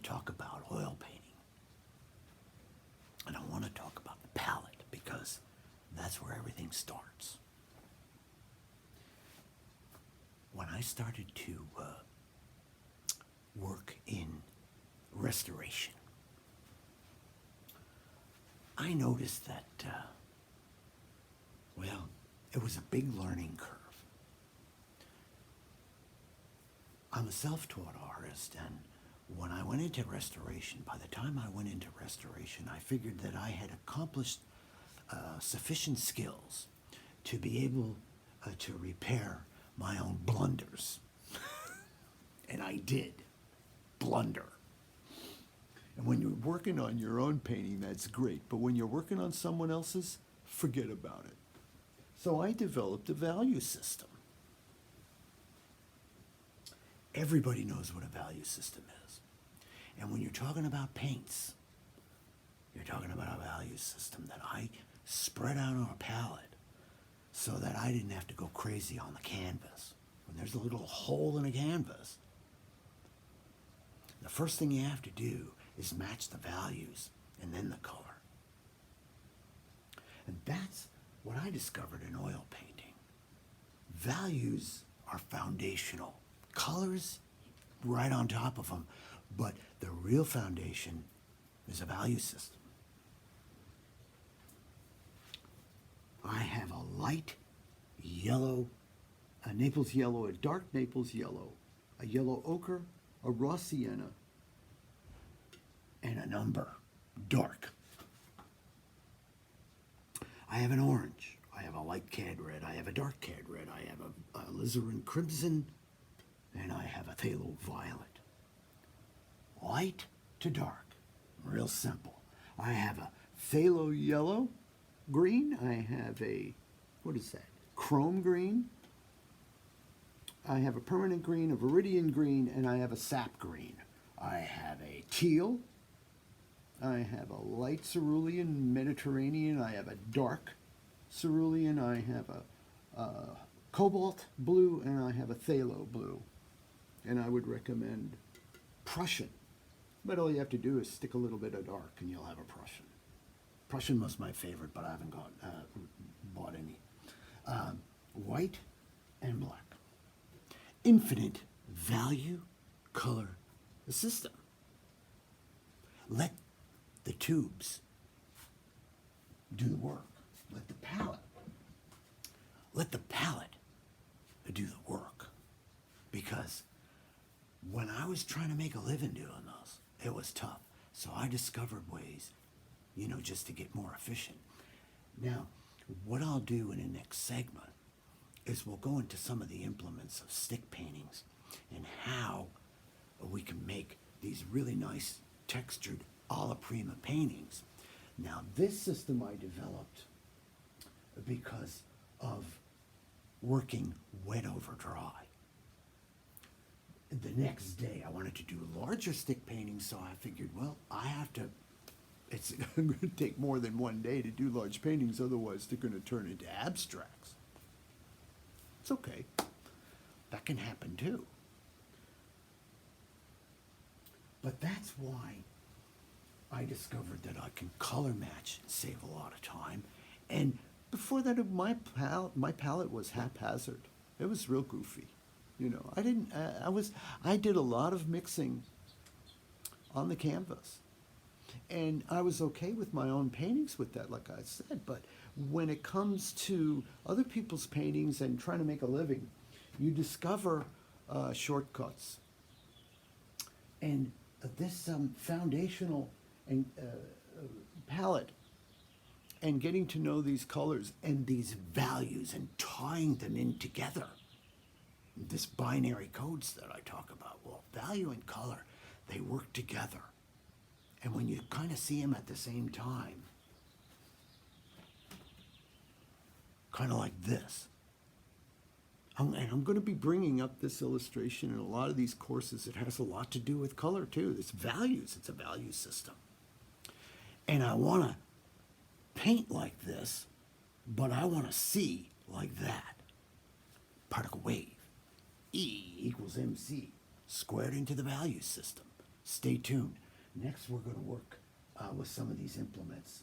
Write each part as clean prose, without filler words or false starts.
to talk about oil painting. And I want to talk about the palette because that's where everything starts. When I started to work in restoration, I noticed that, well, it was a big learning curve. I'm a self-taught artist, and when I went into restoration, by the time I went into restoration, I figured that I had accomplished sufficient skills to be able to repair my own blunders. And I did blunder. And when you're working on your own painting, that's great. But when you're working on someone else's, forget about it. So I developed a value system. Everybody knows what a value system is. And when you're talking about paints, you're talking about a value system that I spread out on a palette so that I didn't have to go crazy on the canvas. When there's a little hole in a canvas, the first thing you have to do is match the values and then the color. And that's what I discovered in oil painting. Values are foundational. Colors right on top of them, but the real foundation is a value system. I have a light yellow, a Naples yellow, a dark Naples yellow, a yellow ochre, a raw sienna, and an umber, dark. I have an orange, I have a light cad red, I have a dark cad red, I have a alizarin crimson, and I have a phthalo violet. Light to dark, real simple. I have a phthalo yellow green, I have a, what is that, chrome green, I have a permanent green, a viridian green, and I have a sap green. I have a teal, I have a light cerulean Mediterranean, I have a dark cerulean, I have a cobalt blue, and I have a phthalo blue. And I would recommend Prussian. But all you have to do is stick a little bit of dark and you'll have a Prussian. Prussian was my favorite, but I haven't bought any. White and black. Infinite value, color, system. Let the tubes do the work. Let the palette do the work. Because when I was trying to make a living doing those, it was tough. So I discovered ways, just to get more efficient. Now, what I'll do in the next segment is we'll go into some of the implements of stick paintings and how we can make these really nice textured alla prima paintings. Now, this system I developed because of working wet over dry. The next day, I wanted to do larger stick paintings, so I figured, well, it's going to take more than one day to do large paintings, otherwise they're going to turn into abstracts. It's okay. That can happen too. But that's why I discovered that I can color match and save a lot of time. And before that, my palette was haphazard. It was real goofy. I did a lot of mixing on the canvas. And I was okay with my own paintings with that, like I said. But when it comes to other people's paintings and trying to make a living, you discover shortcuts. And this foundational and palette and getting to know these colors and these values and tying them in together. This binary codes that I talk about, well, value and color, they work together. And when you kind of see them at the same time, kind of like this. And I'm going to be bringing up this illustration in a lot of these courses. It has a lot to do with color too. It's values. It's a value system. And I want to paint like this, but I want to see like that. Particle wave. E equals MC, squared into the value system. stay tuned. Next, we're going to work with some of these implements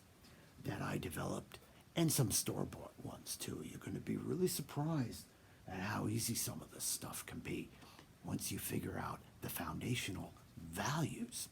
that I developed and some store-bought ones too. You're going to be really surprised at how easy some of this stuff can be once you figure out the foundational values